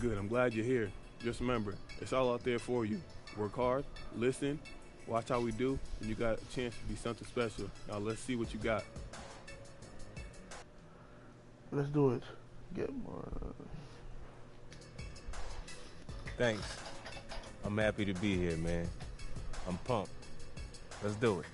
Good, I'm glad you're here. Just remember, it's all out there for you. Work hard, listen, watch how we do, and you got a chance to be something special. Now let's see what you got. Let's do it. Get more. Thanks. I'm happy to be here, man. I'm pumped. Let's do it.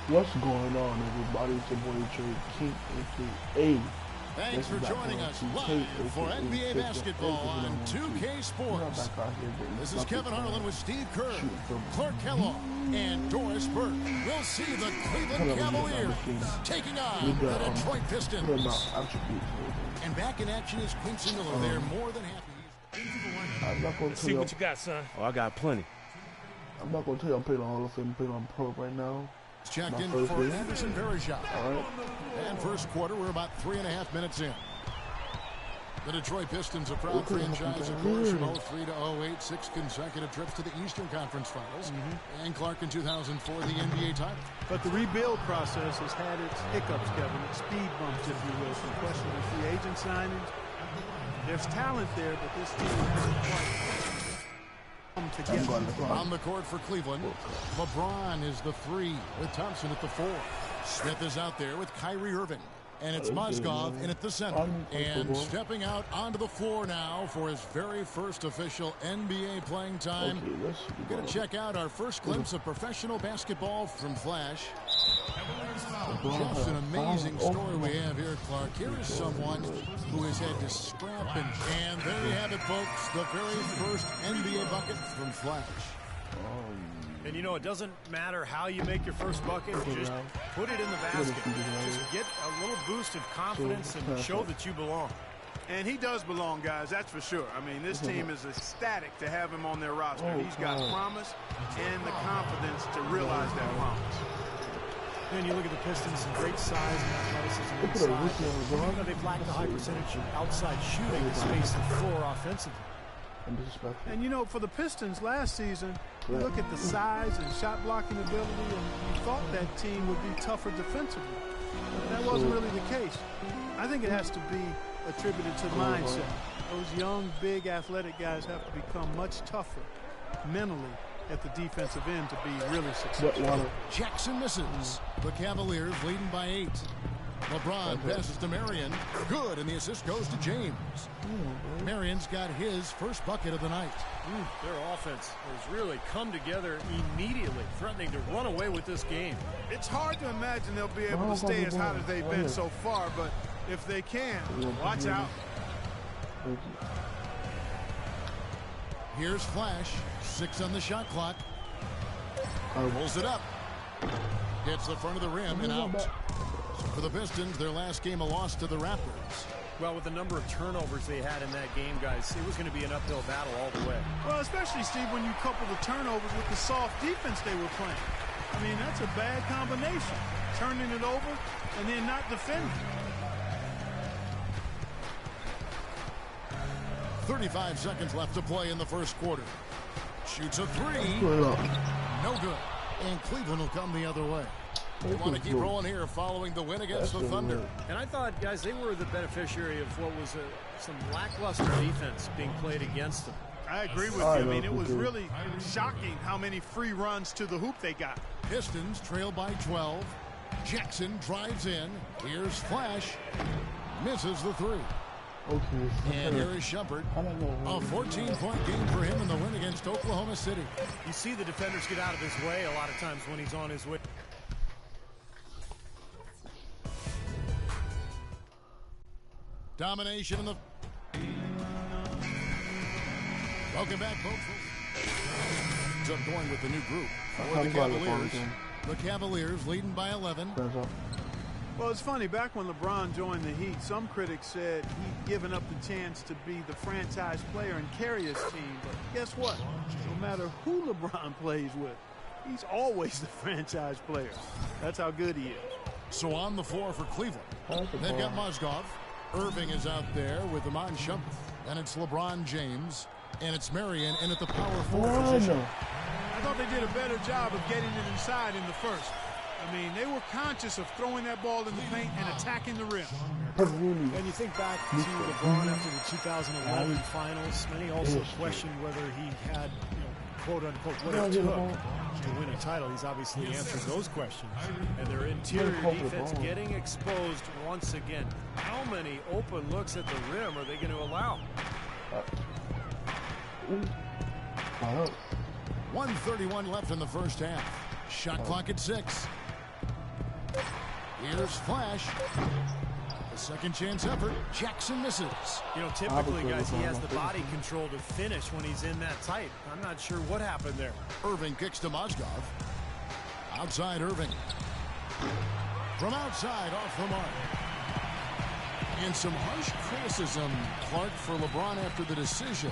What's going on, everybody? It's your boy Trey King, aka. Thanks for joining us live for NBA basketball on 2K Sports. This is Kevin Harlan with Steve Kerr, Clark Kellogg, and Doris Burke. We'll see the Cleveland Cavaliers taking on the Detroit Pistons. And back in action is Quincy Miller. They're more than happy. Let's see what you got, son. Oh, I got plenty. I'm not going to tell you I'm playing on Hall of Fame, I'm playing on Pro right now. Checked in for Anderson Varejao. And first quarter, we're about 3.5 minutes in. The Detroit Pistons, a proud franchise, of course, from 03 to 08, 6 consecutive trips to the Eastern Conference Finals. And Clark in 2004, the NBA title. But the rebuild process has had its hiccups, Kevin, its speed bumps, if you will. Some questionable free agent signings. There's talent there, but this team hasn't quite on the court for Cleveland, LeBron is the 3 with Thompson at the 4. Smith is out there with Kyrie Irving. And it's Mozgov in at the center. And stepping out onto the floor now for his very first official NBA playing time. We're going to check out our first glimpse of professional basketball from Flash. Just an amazing story we have here, Clark. Here is someone who has had to scrap, and there you have it, folks, the very first NBA bucket from Flash. And you know, it doesn't matter how you make your first bucket, just put it in the basket. Just get a little boost of confidence and show that you belong. And he does belong, guys, that's for sure. I mean, this team is ecstatic to have him on their roster. He's got promise and the confidence to realize that promise. Then you look at the Pistons, some great size and athleticism inside. They've lacked the high percentage outside shooting to space the floor offensively. And you know, for the Pistons last season, you look at the size and shot blocking ability, and you thought that team would be tougher defensively. That wasn't really the case. I think it has to be attributed to mindset. Those young, big, athletic guys have to become much tougher mentally at the defensive end to be really successful. Jackson misses. The Cavaliers leading by 8. LeBron passes to Marion. Good, and the assist goes to James. Marion's got his first bucket of the night. Their offense has really come together immediately, threatening to run away with this game. It's hard to imagine they'll be able to stay as hot as they've been so far, but if they can, watch out. Here's Flash. 6 on the shot clock. Pulls it up. Hits the front of the rim and out. For the Pistons, their last game a loss to the Raptors. Well, with the number of turnovers they had in that game, guys, it was going to be an uphill battle all the way. Well, especially, Steve, when you couple the turnovers with the soft defense they were playing. I mean, that's a bad combination. Turning it over and then not defending. 35 seconds left to play in the first quarter. Shoots a 3. No good. And Cleveland will come the other way. They want to keep rolling here following the win against the Thunder. And I thought, guys, they were the beneficiary of what was some lackluster defense being played against them. I agree with you. I mean, it was really shocking how many free runs to the hoop they got. Pistons trail by 12. Jackson drives in. Here's Flash. Misses the 3. And here is Shumpert. A 14-point game for him in the win against Oklahoma City. You see the defenders get out of his way a lot of times when he's on his way. Domination in the... Welcome back, folks. So going with the new group for the Cavaliers. The Cavaliers leading by 11. Well, it's funny. Back when LeBron joined the Heat, some critics said he'd given up the chance to be the franchise player and carry his team. But guess what? No matter who LeBron plays with, he's always the franchise player. That's how good he is. So on the floor for Cleveland, they've got Mozgov. Irving is out there with Iman Shumpert. And it's LeBron James. And it's Marion in at the power forward position. I thought they did a better job of getting it inside in the first. I mean, they were conscious of throwing that ball in the paint and attacking the rim. And you think back to LeBron after the 2011 finals, many also questioned whether he had, quote unquote, what it took to win a title. He's obviously answered those questions. And their interior defense getting exposed once again. How many open looks at the rim are they going to allow? 1:31 left in the first half. Shot clock at 6. Here's Flash. The second chance effort. Jackson misses. Typically, guys, he has the body control to finish when he's in that tight. I'm not sure what happened there. Irving kicks to Mozgov. Outside Irving. From outside, off the mark. And some harsh criticism, Clark, for LeBron after the decision,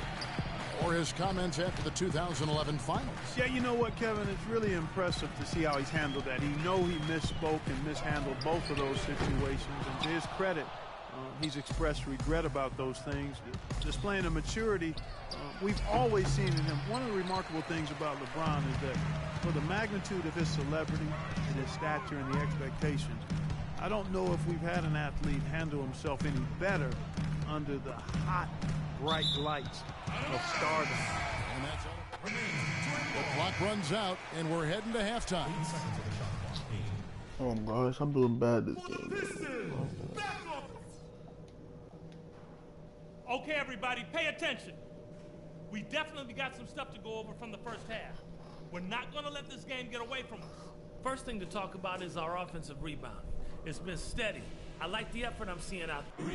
or his comments after the 2011 finals. Yeah, you know what, Kevin? It's really impressive to see how he's handled that. He misspoke and mishandled both of those situations. And to his credit, he's expressed regret about those things, displaying a maturity we've always seen in him. One of the remarkable things about LeBron is that for the magnitude of his celebrity and his stature and the expectations, I don't know if we've had an athlete handle himself any better under the hot, bright lights of stardom. And that's all. The clock runs out, and we're heading to halftime. Oh my gosh, I'm doing bad this game. Okay, everybody, pay attention. We definitely got some stuff to go over from the first half. We're not going to let this game get away from us. First thing to talk about is our offensive rebounding. It's been steady. I like the effort I'm seeing out there.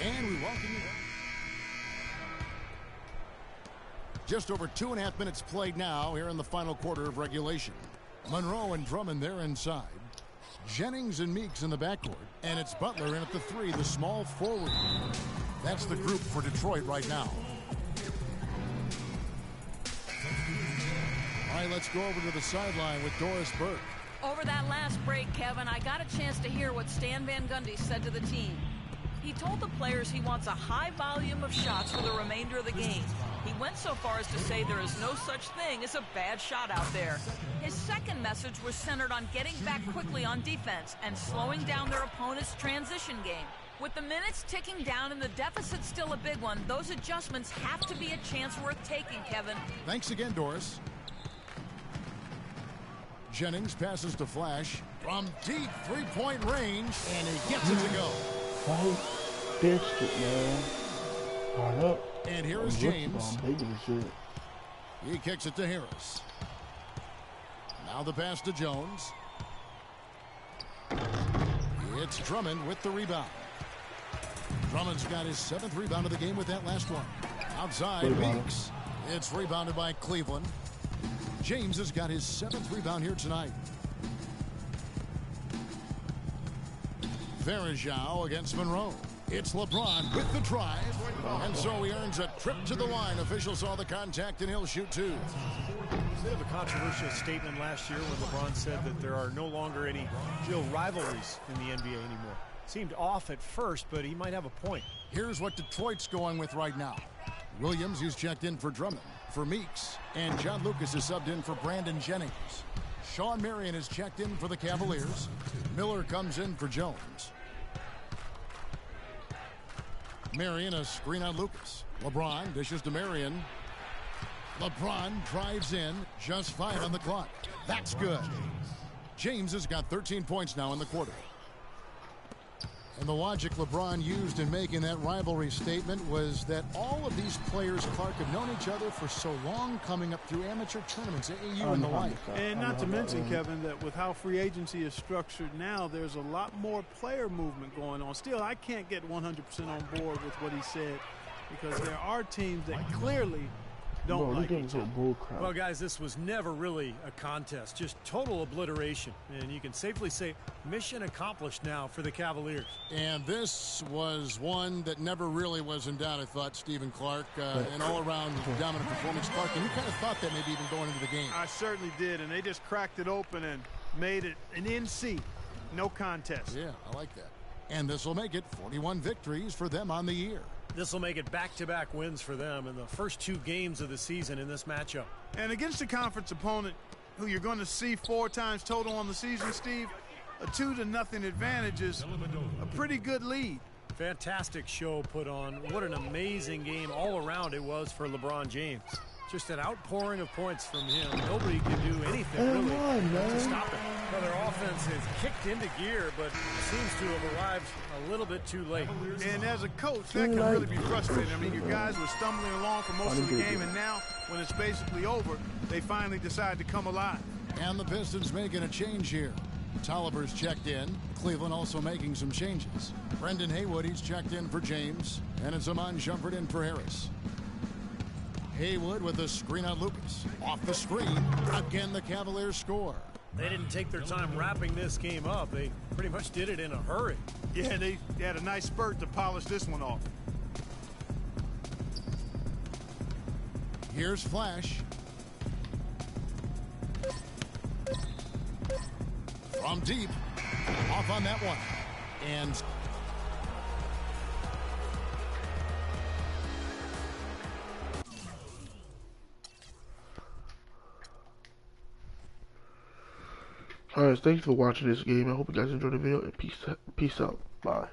And we welcome you. Just over 2.5 minutes played now here in the final quarter of regulation. Monroe and Drummond there inside. Jennings and Meeks in the backcourt. And it's Butler in at the 3, the small forward. That's the group for Detroit right now. All right, let's go over to the sideline with Doris Burke. Over that last break, Kevin, I got a chance to hear what Stan Van Gundy said to the team. He told the players he wants a high volume of shots for the remainder of the game. He went so far as to say there is no such thing as a bad shot out there. His second message was centered on getting back quickly on defense and slowing down their opponent's transition game. With the minutes ticking down and the deficit still a big one, those adjustments have to be a chance worth taking, Kevin. Thanks again, Doris. Jennings passes to Flash from deep three-point range, and he gets it to go. Fight district, man. Hard up. And here is James. He kicks it to Harris. Now the pass to Jones. It's Drummond with the rebound. Drummond's got his 7th rebound of the game with that last one. Outside, Meeks. It's rebounded by Cleveland. James has got his 7th rebound here tonight. Varejao against Monroe. It's LeBron with the drive. And so he earns a trip to the line. Official saw the contact, and he'll shoot 2. It was a bit of a controversial statement last year when LeBron said that there are no longer any real rivalries in the NBA anymore. Seemed off at first, but he might have a point. Here's what Detroit's going with right now. Williams, who's checked in for Drummond, for Meeks, and John Lucas is subbed in for Brandon Jennings. Sean Marion is checked in for the Cavaliers. Miller comes in for Jones. Marion, a screen on Lucas. LeBron dishes to Marion. LeBron drives in, just 5 on the clock. That's good. James has got 13 points now in the quarter. And the logic LeBron used in making that rivalry statement was that all of these players, Clark, have known each other for so long, coming up through amateur tournaments, AAU and the like. And not to mention, Kevin, that with how free agency is structured now, there's a lot more player movement going on. Still, I can't get 100% on board with what he said, because there are teams that clearly don't like each other. Well, guys, this was never really a contest, just total obliteration. And you can safely say mission accomplished now for the Cavaliers. And this was one that never really was in doubt, I thought, Stephen Clark. An all-around dominant performance. Clark, and you kind of thought that maybe even going into the game. I certainly did, and they just cracked it open and made it an NC. No contest. Yeah, I like that. And this will make it 41 victories for them on the year. This will make it back-to-back wins for them in the first 2 games of the season in this matchup. And against a conference opponent who you're going to see 4 times total on the season, Steve, a 2-0 advantage is a pretty good lead. Fantastic show put on. What an amazing game all around it was for LeBron James. Just an outpouring of points from him. Nobody can do anything really to stop it. Well, their offense has kicked into gear, but seems to have arrived a little bit too late. And as a coach, that can really be frustrating. I mean, your guys were stumbling along for most of the game, and now, when it's basically over, they finally decide to come alive. And the Pistons making a change here. Tolliver's checked in. Cleveland also making some changes. Brendan Haywood, he's checked in for James. And it's Iman Shumpert in for Harris. Haywood with the screen on Lucas. Off the screen. Again, the Cavaliers score. They didn't take their time wrapping this game up. They pretty much did it in a hurry. Yeah, they had a nice spurt to polish this one off. Here's Flash. From deep. Off on that one. And alright, thanks for watching this game. I hope you guys enjoyed the video, and peace out. Bye.